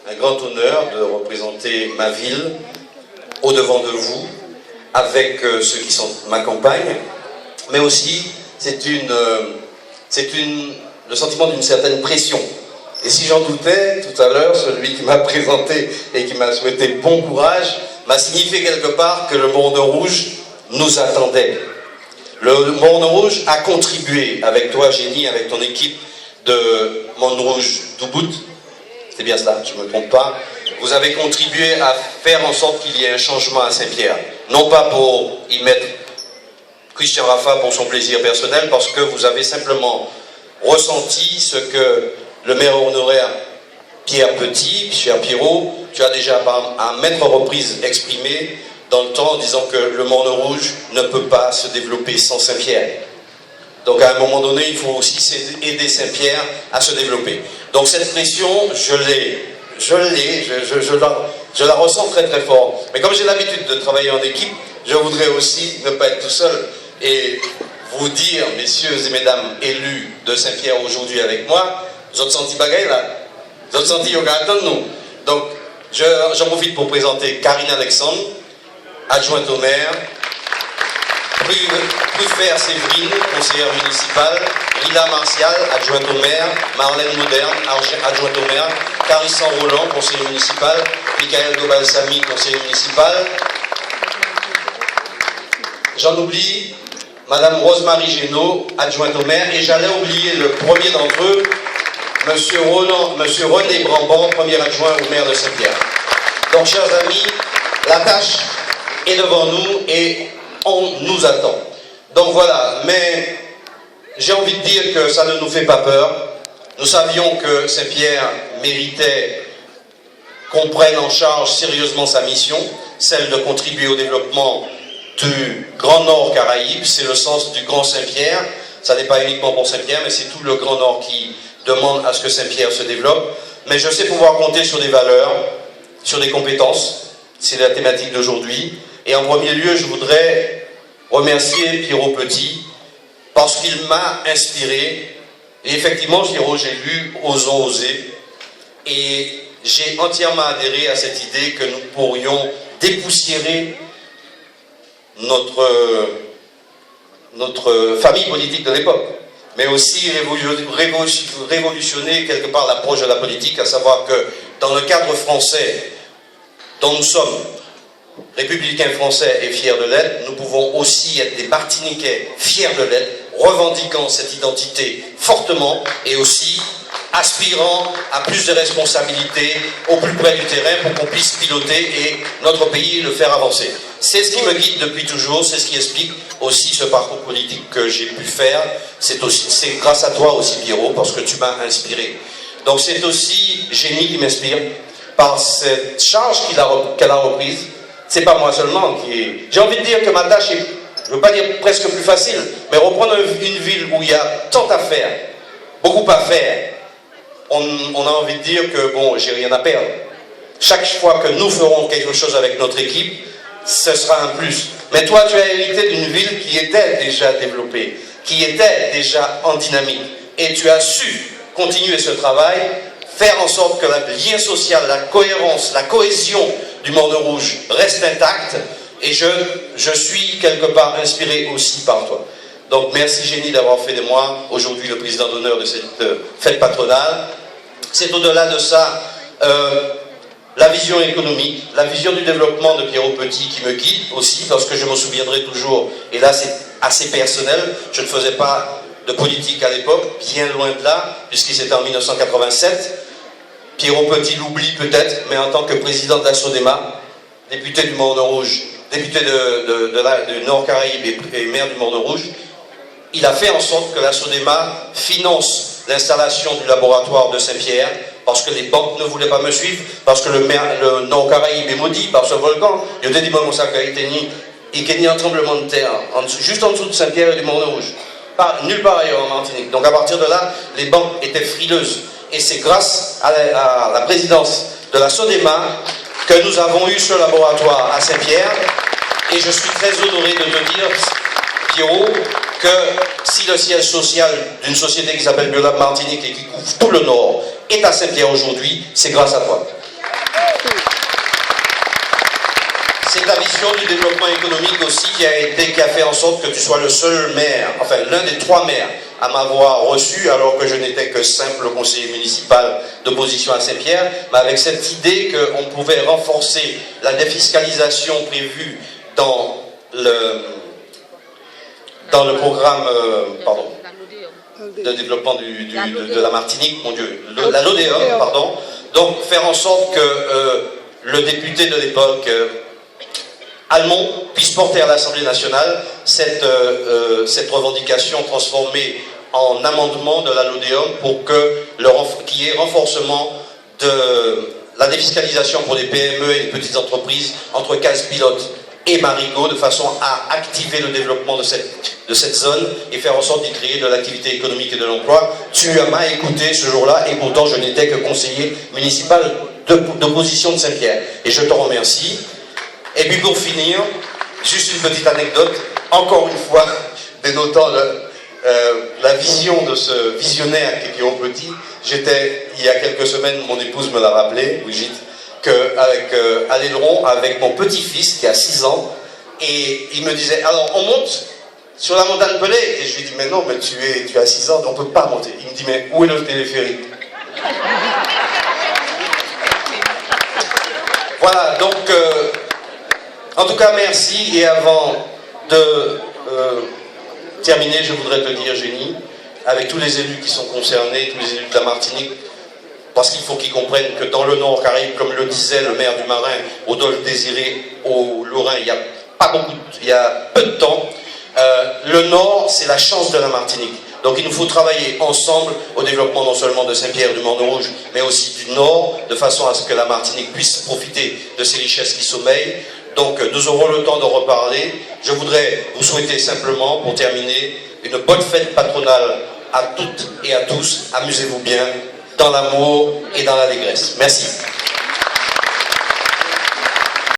un grand honneur de représenter ma ville au devant de vous, avec ceux qui m'accompagnent, mais aussi c'est le sentiment d'une certaine pression. Et si j'en doutais, tout à l'heure, celui qui m'a présenté et qui m'a souhaité bon courage, m'a signifié quelque part que le Monde Rouge nous attendait. Le Monde Rouge a contribué, avec toi, Génie, avec ton équipe de Monde Rouge d'Ubud, c'est bien cela, je ne me trompe pas, vous avez contribué à faire en sorte qu'il y ait un changement à Saint-Pierre. Non pas pour y mettre Christian Raffa pour son plaisir personnel, parce que vous avez simplement ressenti ce que le maire honoraire Pierre Petit, cher Pierrot, tu as déjà à maintes reprises exprimé dans le temps en disant que le Monde Rouge ne peut pas se développer sans Saint-Pierre. Donc à un moment donné, il faut aussi aider Saint-Pierre à se développer. Donc cette pression, je la ressens très très fort. Mais comme j'ai l'habitude de travailler en équipe, je voudrais aussi ne pas être tout seul et vous dire, messieurs et mesdames élus de Saint-Pierre aujourd'hui avec moi, vous avez senti bagaille là, vous avez senti yoga nous. Donc j'en profite pour présenter Karine Alexandre, adjointe au maire, Prufer Séverine, conseillère municipale, Lila Martial, adjointe au maire, Marlène Moderne, adjointe au maire, Carissan Roland, conseiller municipal, Michael Gobalsami, conseiller municipal. J'en oublie, Madame Rosemary Génaud, adjointe au maire, et j'allais oublier le premier d'entre eux, Monsieur René Bramban, premier adjoint au maire de Saint-Pierre. Donc, chers amis, la tâche est devant nous et on nous attend. Donc voilà, mais j'ai envie de dire que ça ne nous fait pas peur. Nous savions que Saint-Pierre méritait qu'on prenne en charge sérieusement sa mission, celle de contribuer au développement du Grand Nord Caraïbe. C'est le sens du Grand Saint-Pierre. Ça n'est pas uniquement pour Saint-Pierre, mais c'est tout le Grand Nord qui demande à ce que Saint-Pierre se développe. Mais je sais pouvoir compter sur des valeurs, sur des compétences. C'est la thématique d'aujourd'hui. Et en premier lieu, je voudrais remercier Pierrot Petit parce qu'il m'a inspiré. Et effectivement, Pierrot, j'ai lu Osons oser. Et j'ai entièrement adhéré à cette idée que nous pourrions dépoussiérer notre famille politique de l'époque, mais aussi révolutionner quelque part l'approche de la politique, à savoir que dans le cadre français dont nous sommes, républicains français et fiers de l'être, nous pouvons aussi être des Martiniquais fiers de l'être, revendiquant cette identité fortement et aussi aspirant à plus de responsabilités au plus près du terrain pour qu'on puisse piloter et notre pays le faire avancer. C'est ce qui me guide depuis toujours, c'est ce qui explique aussi ce parcours politique que j'ai pu faire. C'est grâce à toi aussi, Pierrot, parce que tu m'as inspiré. Donc c'est aussi Génie qui m'inspire par cette charge qu'elle a reprise. C'est pas moi seulement qui est... J'ai envie de dire que ma tâche est, je ne veux pas dire presque plus facile, mais reprendre une ville où il y a tant à faire, beaucoup à faire, on a envie de dire que bon, j'ai rien à perdre. Chaque fois que nous ferons quelque chose avec notre équipe, ce sera un plus. Mais toi, tu as hérité d'une ville qui était déjà développée, qui était déjà en dynamique. Et tu as su continuer ce travail, faire en sorte que le lien social, la cohérence, la cohésion du Monde Rouge reste intacte. Et je suis quelque part inspiré aussi par toi. Donc merci Génie d'avoir fait de moi aujourd'hui le président d'honneur de cette fête patronale. C'est au-delà de ça la vision économique, la vision du développement de Pierrot Petit qui me guide aussi, parce que je me souviendrai toujours, et là c'est assez personnel, je ne faisais pas de politique à l'époque, bien loin de là, puisqu'il c'était en 1987. Pierrot Petit l'oublie peut-être, mais en tant que président de la SODEMA, député du Monde Rouge, député du Nord Caraïbe et maire du Monde Rouge, il a fait en sorte que la SODEMA finance l'installation du laboratoire de Saint-Pierre, parce que les banques ne voulaient pas me suivre, parce que le Nord Caraïbe est maudit par ce volcan. Il y a des moments il y a un tremblement de terre, juste en dessous de Saint-Pierre et du Monde Rouge. Nulle part ailleurs en Martinique. Donc à partir de là, les banques étaient frileuses. Et c'est grâce à la présidence de la SODEMA que nous avons eu ce laboratoire à Saint-Pierre. Et je suis très honoré de te dire, Pierrot, que si le siège social d'une société qui s'appelle Biolab Martinique et qui couvre tout le Nord est à Saint-Pierre aujourd'hui, c'est grâce à toi. c'est la vision du développement économique aussi qui a fait en sorte que tu sois le seul maire, enfin l'un des 3 maires à m'avoir reçu alors que je n'étais que simple conseiller municipal d'opposition à Saint-Pierre, mais avec cette idée qu'on pouvait renforcer la défiscalisation prévue dans le programme de développement de la Martinique, mon Dieu, la LODEOM, pardon. Donc faire en sorte que le député de l'époque, Almond, puisse porter à l'Assemblée nationale cette revendication transformée en amendement de la LODEOM pour qu'il y ait renforcement de la défiscalisation pour les PME et les petites entreprises entre Casse Pilote et Marigot, de façon à activer le développement de cette zone et faire en sorte d'y créer de l'activité économique et de l'emploi. Tu m'as écouté ce jour-là et pourtant je n'étais que conseiller municipal d'opposition de Saint-Pierre. Et je te remercie. Et puis pour finir, juste une petite anecdote, encore une fois, dénotant la vision de ce visionnaire qui est Guillaume Petit. J'étais, il y a quelques semaines, mon épouse me l'a rappelé, Brigitte, à l'aileron avec mon petit-fils qui a 6 ans, et il me disait, alors on monte sur la montagne Pelée, et je lui dis, mais non, mais tu as 6 ans, on ne peut pas monter. Il me dit, mais où est le téléphérique? Voilà, donc, en tout cas, merci, et avant de terminer, je voudrais te dire, Génie, avec tous les élus qui sont concernés, tous les élus de la Martinique, parce qu'il faut qu'ils comprennent que dans le Nord Caraïbe, comme le disait le maire du Marin, Rodolphe Désiré, au Lorrain, il y a peu de temps, le Nord, c'est la chance de la Martinique. Donc il nous faut travailler ensemble au développement non seulement de Saint-Pierre du Morne-Rouge, mais aussi du Nord, de façon à ce que la Martinique puisse profiter de ces richesses qui sommeillent. Donc nous aurons le temps d'en reparler. Je voudrais vous souhaiter simplement, pour terminer, une bonne fête patronale à toutes et à tous. Amusez-vous bien, dans l'amour et dans l'allégresse. Merci.